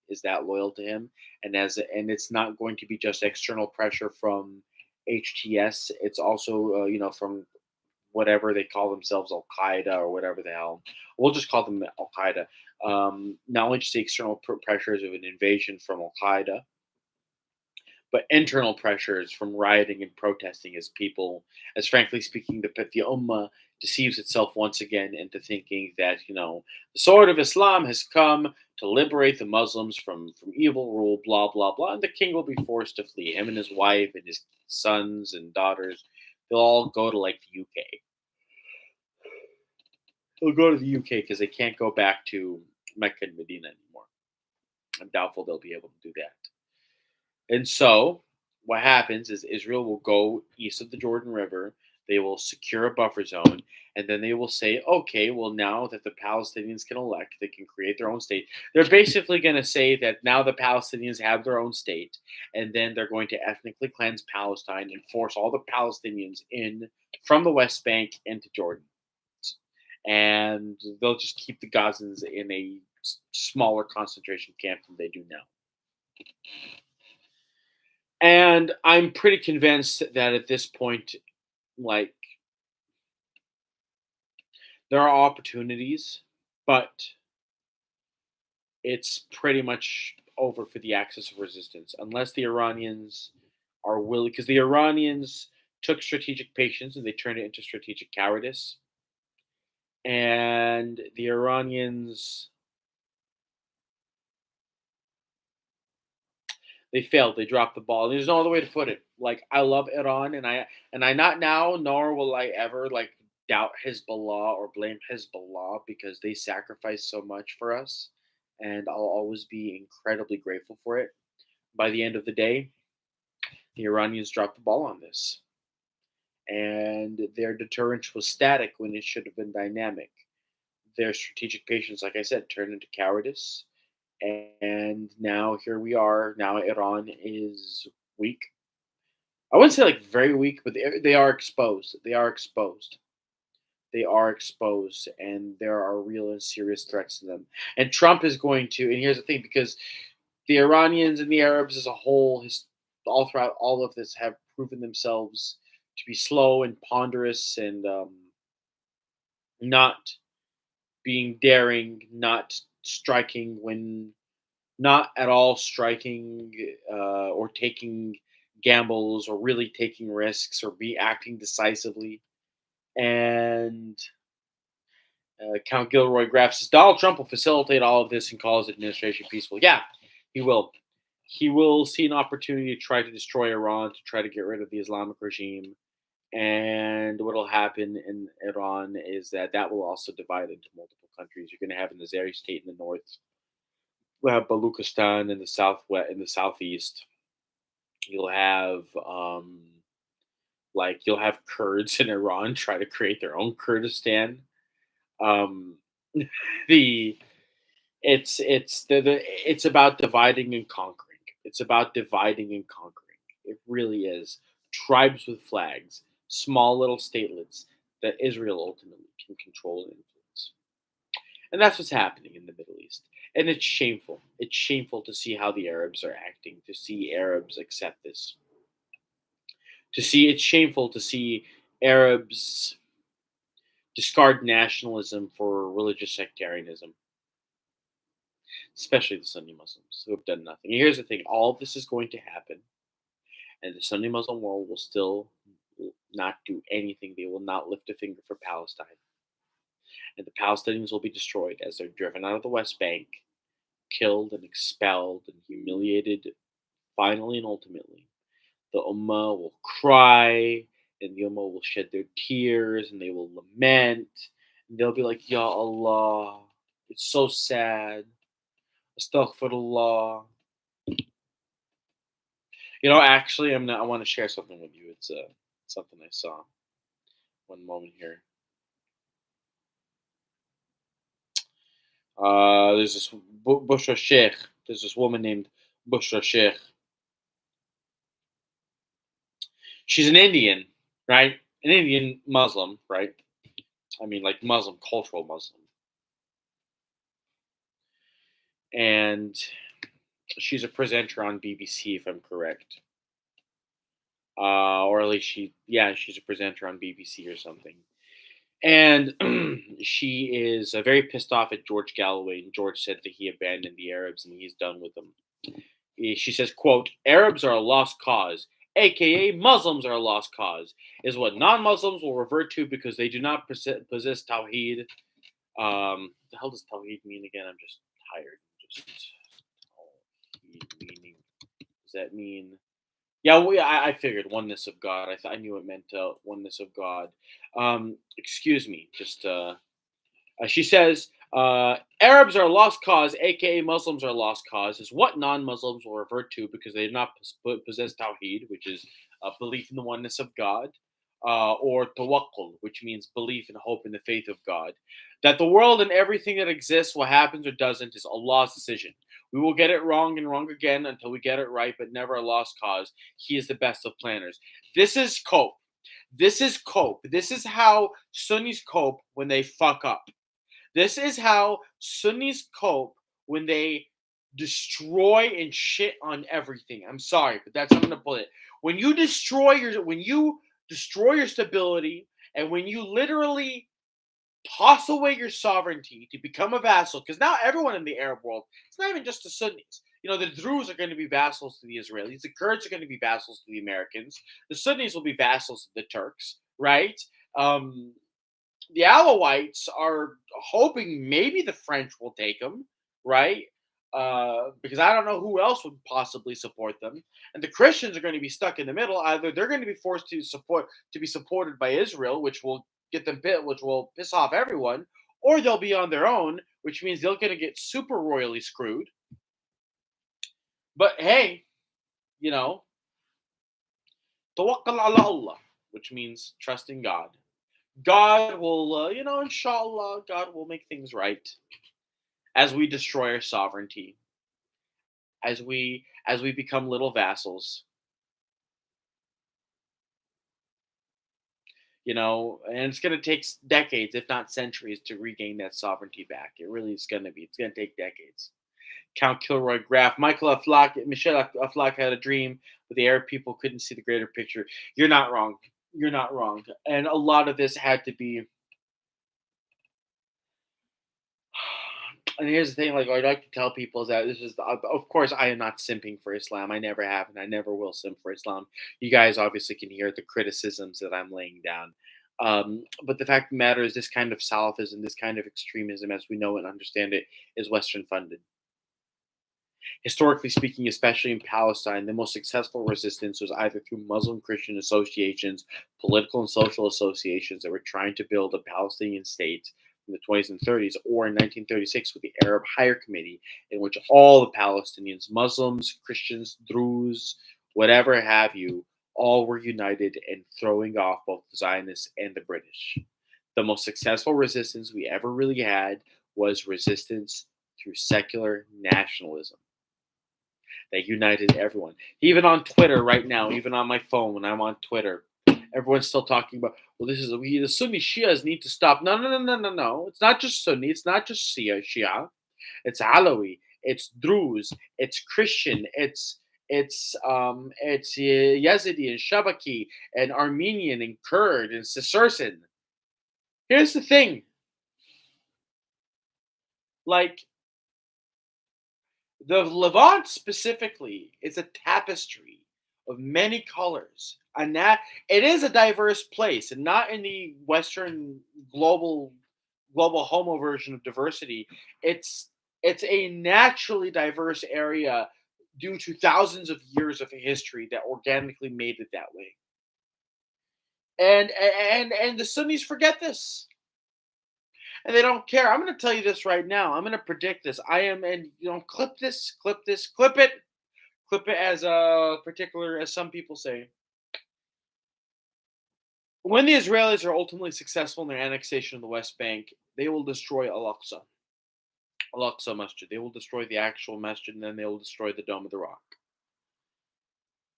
is that loyal to him, and it's not going to be just external pressure from HTS. It's also from whatever they call themselves, Al Qaeda or whatever the hell. We'll just call them Al Qaeda. Not only just the external pressures of an invasion from Al Qaeda, but internal pressures from rioting and protesting as frankly speaking, the Ummah deceives itself once again into thinking that, the sword of Islam has come to liberate the Muslims from evil rule, blah, blah, blah. And the king will be forced to flee. Him and his wife and his sons and daughters, they'll all go to the UK. They'll go to the UK because they can't go back to Mecca and Medina anymore. I'm doubtful they'll be able to do that. And so what happens is Israel will go east of the Jordan River. They will secure a buffer zone. And then they will say, okay, well, now that the Palestinians can elect, they can create their own state. They're basically going to say that now the Palestinians have their own state. And then they're going to ethnically cleanse Palestine and force all the Palestinians in from the West Bank into Jordan. and they'll just keep the Gazans in a smaller concentration camp than they do now. And I'm pretty convinced that at this point, like, there are opportunities, but it's pretty much over for the axis of resistance unless the Iranians are willing, because the Iranians took strategic patience and they turned it into strategic cowardice. And the Iranians, they failed. They dropped the ball. There's no other way to put it. Like, I love Iran, and I not now, nor will I ever like doubt Hezbollah or blame Hezbollah because they sacrificed so much for us, and I'll always be incredibly grateful for it. By the end of the day, the Iranians dropped the ball on this, and their deterrence was static when it should have been dynamic. Their strategic patience, like I said, turned into cowardice, and now here we are. Now Iran is weak. I wouldn't say like very weak, but they are exposed. They are exposed. They are exposed, and there are real and serious threats to them. And Trump is going to. And here's the thing, because the Iranians and the Arabs as a whole, all throughout all of this, have proven themselves to be slow and ponderous and not being daring, not striking when not at all striking or taking gambles or really taking risks or be acting decisively. And Count Gilroy Graff says Donald Trump will facilitate all of this and call his administration peaceful. Yeah, he will. He will see an opportunity to try to destroy Iran, to try to get rid of the Islamic regime. And what will happen in Iran is that will also divide into multiple countries. You're going to have an Azeri state in the north, you'll have Baluchistan in the southwest, in the southeast. You'll have you'll have Kurds in Iran try to create their own Kurdistan. Um, the it's about dividing and conquering. It's about dividing and conquering. It really is. Tribes with flags, small little statelets that Israel ultimately can control and influence. And that's what's happening in the Middle East. And it's shameful. It's shameful to see how the Arabs are acting, to see Arabs accept this. It's shameful to see Arabs discard nationalism for religious sectarianism, especially the Sunni Muslims who have done nothing. And here's the thing, all of this is going to happen, and the Sunni Muslim world will still not do anything. They will not lift a finger for Palestine. And the Palestinians will be destroyed as they're driven out of the West Bank, killed and expelled and humiliated, finally and ultimately. The Ummah will cry, and the Ummah will shed their tears, and they will lament. And they'll be like, Ya Allah, it's so sad. Astaghfirullah. Actually, I want to share something with you. It's something I saw. One moment here. There's this Bushra Sheikh. There's this woman named Bushra Sheikh. She's an Indian, right? An Indian Muslim, right? I mean, like Muslim, cultural Muslim. And she's a presenter on BBC, if I'm correct. Or at least she's a presenter on BBC or something. And she is very pissed off at George Galloway, and George said that he abandoned the Arabs and he's done with them. She says, quote, Arabs are a lost cause, aka Muslims are a lost cause, is what non-Muslims will revert to because they do not possess Tawheed. The hell does Tawheed mean again? I'm just tired. Meaning, does that mean? Yeah, I figured oneness of God. I knew it meant oneness of God. Excuse me. She says, Arabs are a lost cause, aka Muslims are a lost cause, is what non-Muslims will revert to because they do not possess Tawheed, which is belief in the oneness of God, or tawakkul, which means belief and hope in the faith of God. That the world and everything that exists, what happens or doesn't, is Allah's decision. We will get it wrong and wrong again until we get it right, but never a lost cause. He is the best of planners. This is Cope. This is cope. This is how Sunnis cope when they fuck up. This is how Sunnis cope when they destroy and shit on everything. I'm sorry, but that's how I'm gonna put it. When you destroy your stability, and when you literally toss away your sovereignty to become a vassal, because now everyone in the Arab world, it's not even just the Sunnis. The Druze are going to be vassals to the Israelis. The Kurds are going to be vassals to the Americans. The Sunnis will be vassals to the Turks, right? Um, the Alawites are hoping maybe the French will take them, right? Because I don't know who else would possibly support them. And the Christians are going to be stuck in the middle. Either they're going to be forced to be supported by Israel, which will which will piss off everyone, or they'll be on their own, which means they're going to get super royally screwed. But hey, you know, tawakkal ala Allah, which means trust in God. God will, inshallah, God will make things right as we destroy our sovereignty, as we become little vassals, and it's going to take decades, if not centuries, to regain that sovereignty back. It really is going to be. It's going to take decades. Count Kilroy Graf, Michel Aflaq had a dream, but the Arab people couldn't see the greater picture. You're not wrong. You're not wrong. And a lot of this had to be. And here's the thing, like I like to tell people is that this is, of course, I am not simping for Islam. I never have, and I never will simp for Islam. You guys obviously can hear the criticisms that I'm laying down. But the fact of the matter is, this kind of Salafism, this kind of extremism, as we know and understand it, is Western funded. Historically speaking, especially in Palestine, the most successful resistance was either through Muslim Christian associations, political and social associations that were trying to build a Palestinian state in the 20s and 30s, or in 1936 with the Arab Higher Committee, in which all the Palestinians, Muslims, Christians, Druze, whatever have you, all were united in throwing off both the Zionists and the British. The most successful resistance we ever really had was resistance through secular nationalism that united everyone. Even on Twitter right now, even on my phone when I'm on Twitter, everyone's still talking about, well, the Sunni Shias need to stop. No, no, no, no, no, no. It's not just Sunni. It's not just Shia. It's Alawi. It's Druze. It's Christian. It's Yazidi and Shabaki and Armenian and Kurd and Cicercin. Here's the thing. Like, the Levant specifically is a tapestry of many colors, and that it is a diverse place, and not in the Western global homo version of diversity. It's a naturally diverse area due to thousands of years of history that organically made it that way. And the Sunnis forget this. And they don't care. I'm going to tell you this right now. I'm going to predict this. I am, and clip this, clip it as a particular, as some people say. When the Israelis are ultimately successful in their annexation of the West Bank, they will destroy Al-Aqsa Masjid. They will destroy the actual masjid, and then they will destroy the Dome of the Rock.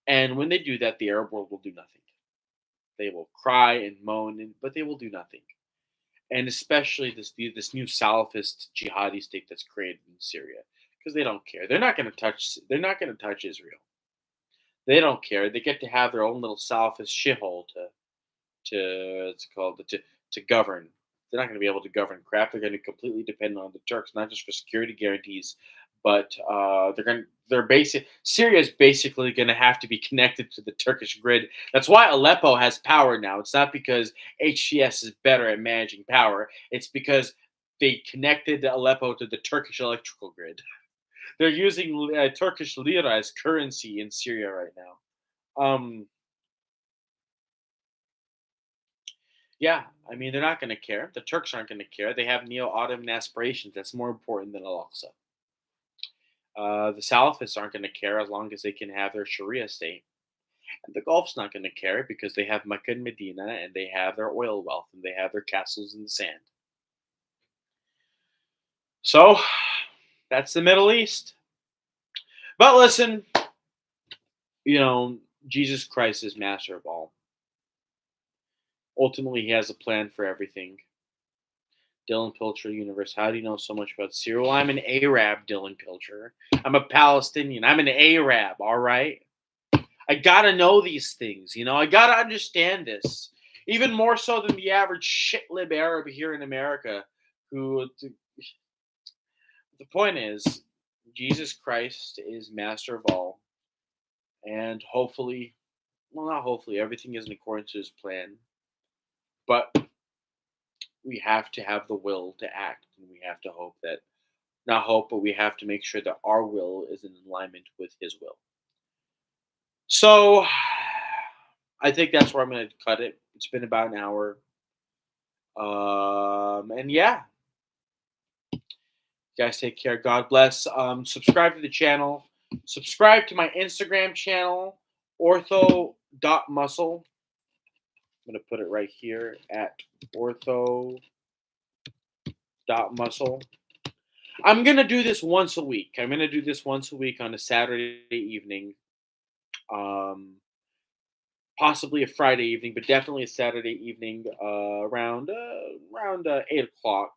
And when they do that, the Arab world will do nothing. They will cry and moan, but they will do nothing. And especially this new Salafist jihadi state that's created in Syria, because they don't care. They're not going to touch. They're not going to touch Israel. They don't care. They get to have their own little Salafist shithole to govern. They're not going to be able to govern crap. They're going to completely depend on the Turks, not just for security guarantees, but Syria is basically going to have to be connected to the Turkish grid. That's why Aleppo has power now. It's not because HTS is better at managing power. It's because they connected Aleppo to the Turkish electrical grid. They're using Turkish lira as currency in Syria right now. Yeah, I mean, they're not going to care. The Turks aren't going to care. They have neo-Ottoman aspirations. That's more important than Al-Aqsa. The Salafists aren't going to care as long as they can have their Sharia state. And the Gulf's not going to care because they have Mecca and Medina, and they have their oil wealth, and they have their castles in the sand. So, that's the Middle East. But listen, Jesus Christ is master of all. Ultimately, he has a plan for everything. Dylan Pilcher Universe. How do you know so much about Syria? Well, I'm an Arab, Dylan Pilcher. I'm a Palestinian. I'm an Arab, all right? I gotta know these things, I gotta understand this. Even more so than the average shit lib Arab here in America, who the point is, Jesus Christ is master of all, and hopefully, well, not hopefully, everything is in accordance to his plan, but we have to have the will to act, and we have to hope that, not hope, but we have to make sure that our will is in alignment with his will. So, I think that's where I'm going to cut it. It's been about an hour. And yeah, you guys take care. God bless. Subscribe to the channel. Subscribe to my Instagram channel, ortho.muscle. I'm going to put it right here at ortho.muscle. I'm going to do this once a week. I'm going to do this once a week on a Saturday evening. Possibly a Friday evening, but definitely a Saturday evening around 8 o'clock.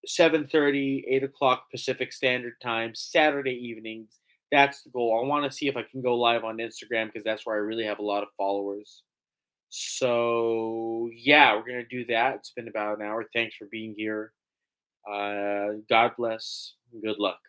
7:30, 8 o'clock Pacific Standard Time, Saturday evenings. That's the goal. I want to see if I can go live on Instagram because that's where I really have a lot of followers. So yeah, we're gonna do that. It's been about an hour. Thanks for being here. God bless. Good luck.